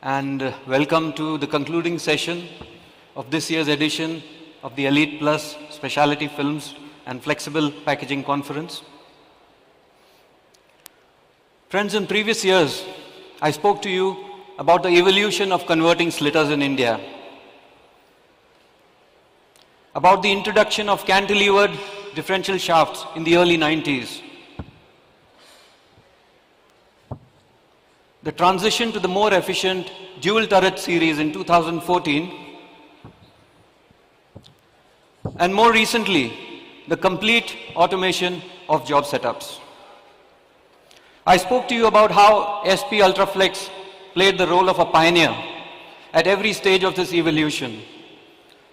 and welcome to the concluding session of this year's edition of the Elite Plus Specialty Films and Flexible Packaging Conference. Friends, in previous years, I spoke to you about the evolution of converting slitters in India, about the introduction of cantilevered differential shafts in the early 90s, the transition to the more efficient dual turret series in 2014, and more recently, the complete automation of job setups. I spoke to you about how SP Ultraflex played the role of a pioneer at every stage of this evolution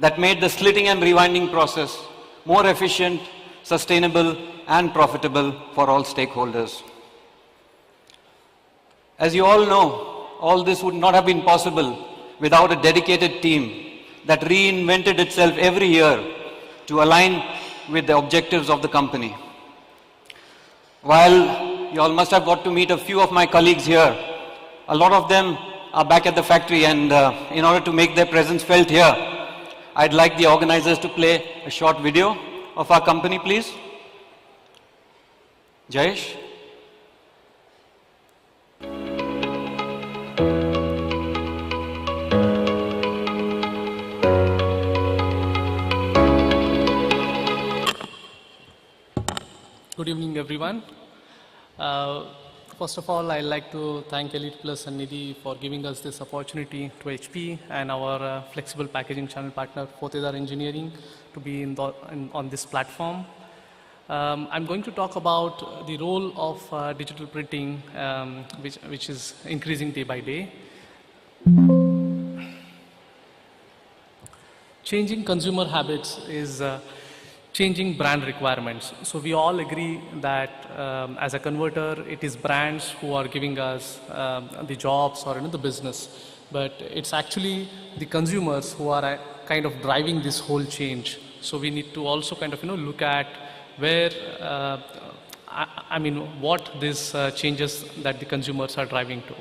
that made the slitting and rewinding process more efficient, sustainable, and profitable for all stakeholders. As you all know, all this would not have been possible without a dedicated team that reinvented itself every year to align with the objectives of the company. While you all must have got to meet a few of my colleagues here, a lot of them are back at the factory, and in order to make their presence felt here, I'd like the organizers to play a short video of our company, please. Jayesh? Good evening, everyone. First of all, I'd like to thank Elite Plus and Nidhi for giving us this opportunity to HP and our flexible packaging channel partner, Potedar Engineering, to be on this platform. I'm going to talk about the role of digital printing, which is increasing day by day. Changing consumer habits is changing brand requirements. So we all agree that as a converter, it is brands who are giving us the jobs or the business, but it's actually the consumers who are kind of driving this whole change. So we need to also kind of look at where, what these changes that the consumers are driving to.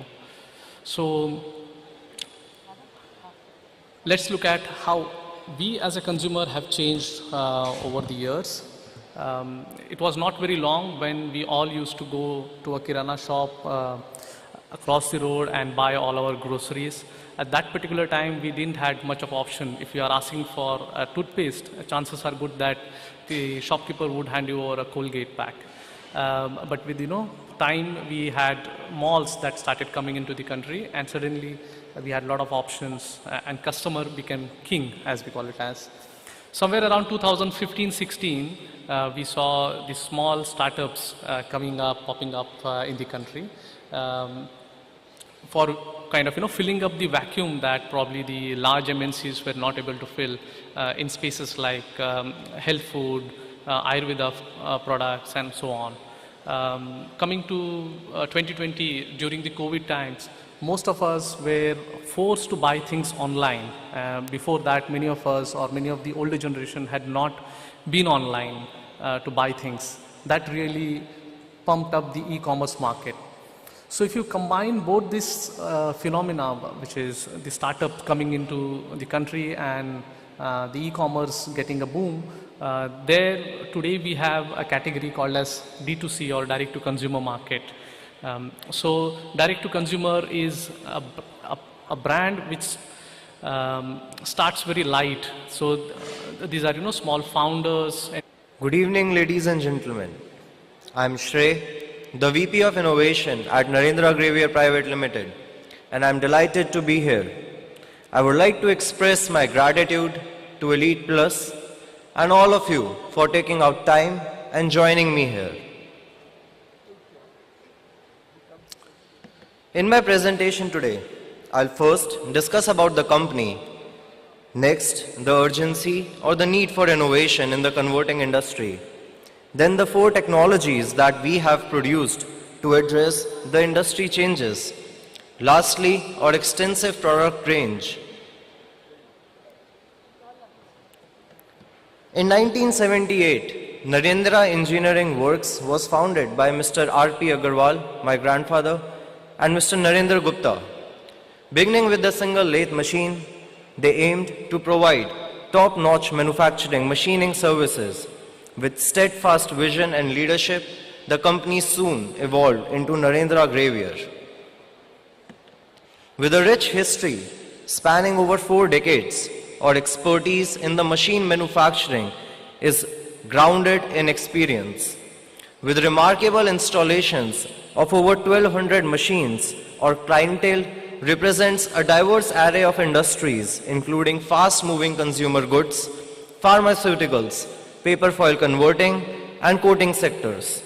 So let's look at how we as a consumer have changed over the years. It was not very long when we all used to go to a kirana shop across the road and buy all our groceries. At that particular time, we didn't have much of option. If you are asking for a toothpaste, chances are good that the shopkeeper would hand you over a Colgate pack. But with time, we had malls that started coming into the country, and suddenly we had a lot of options, and customer became king, as we call it as. Somewhere around 2015-16, we saw the small startups popping up in the country for kind of filling up the vacuum that probably the large MNCs were not able to fill in spaces like health food, Ayurveda products, and so on. Coming to 2020, during the COVID times, most of us were forced to buy things online. Before that, many of us or many of the older generation had not been online to buy things. That really pumped up the e-commerce market. So if you combine both this phenomena, which is the startup coming into the country and the e-commerce getting a boom, today we have a category called as D2C, or direct to consumer market. So direct to consumer is a brand which starts very light. So these are small founders. Good evening, ladies and gentlemen. I'm Shrey, the VP of Innovation at Narendra Gravure Private Limited, and I'm delighted to be here. I would like to express my gratitude to Elite Plus and all of you for taking out time and joining me here. In my presentation today, I'll first discuss about the company, next the urgency or the need for innovation in the converting industry, then the 4 technologies that we have produced to address the industry changes, lastly our extensive product range. In 1978, Narendra Engineering Works was founded by Mr. R.P. Agrawal, my grandfather, and Mr. Narendra Gupta. Beginning with the single lathe machine, they aimed to provide top-notch manufacturing machining services. With steadfast vision and leadership, the company soon evolved into Narendra Gravure. With a rich history spanning over 4 decades, our expertise in the machine manufacturing is grounded in experience. With remarkable installations of over 1,200 machines, our clientele represents a diverse array of industries, including fast-moving consumer goods, pharmaceuticals, paper foil converting, and coating sectors.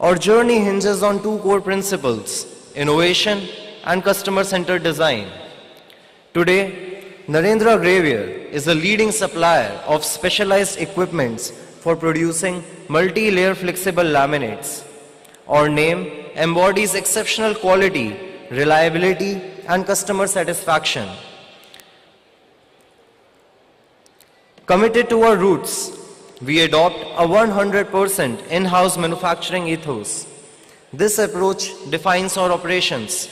Our journey hinges on 2 core principles: innovation and customer-centered design. Today, Narendra Gravure is a leading supplier of specialized equipments for producing multi-layer flexible laminates. Our name embodies exceptional quality, reliability, and customer satisfaction. Committed to our roots, we adopt a 100% in-house manufacturing ethos. This approach defines our operations,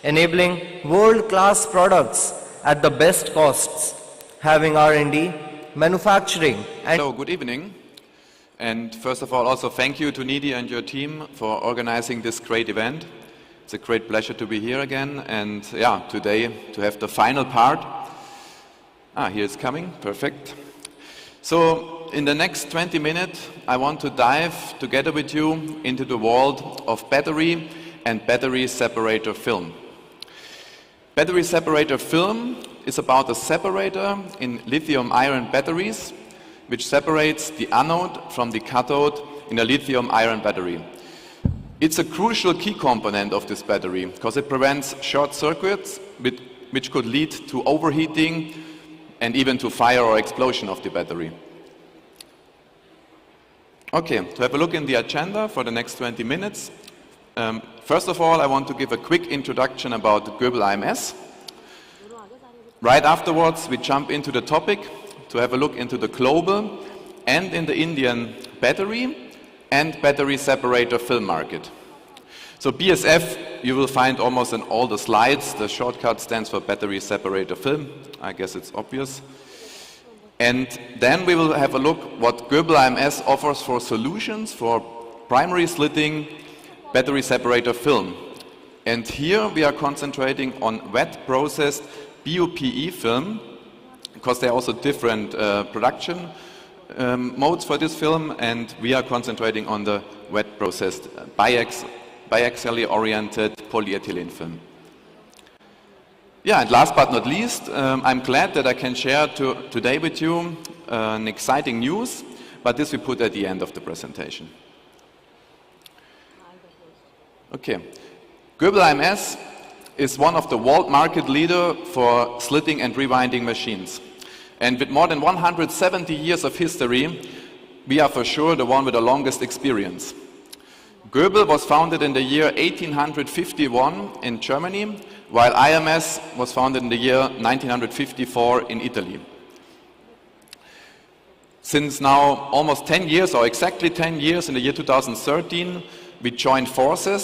enabling world-class products at the best costs, having R&D, manufacturing, and... So, good evening. And first of all, also thank you to Nidhi and your team for organizing this great event. It's a great pleasure to be here again, and yeah, today to have the final part. Here it's coming, perfect. So, in the next 20 minutes, I want to dive together with you into the world of battery and battery separator film. Battery separator film is about a separator in lithium-ion batteries which separates the anode from the cathode in a lithium-ion battery. It's a crucial key component of this battery because it prevents short circuits which could lead to overheating and even to fire or explosion of the battery. Okay, to have a look in the agenda for the next 20 minutes. First of all, I want to give a quick introduction about Goebel IMS. Right afterwards, we jump into the topic to have a look into the global and in the Indian battery and battery separator film market. So BSF, you will find almost in all the slides. The shortcut stands for battery separator film. I guess it's obvious. And then we will have a look what Goebel IMS offers for solutions for primary slitting battery separator film. And here we are concentrating on wet processed BUPE film, because there are also different production modes for this film, and we are concentrating on the wet processed biaxially oriented polyethylene film. Yeah, and last but not least, I'm glad that I can share today with you an exciting news, but this we put at the end of the presentation. Okay, Goebel IMS is one of the world market leader for slitting and rewinding machines. And with more than 170 years of history, we are for sure the one with the longest experience. Goebel was founded in the year 1851 in Germany, while IMS was founded in the year 1954 in Italy. Since now almost 10 years, or exactly 10 years, in the year 2013, we joined forces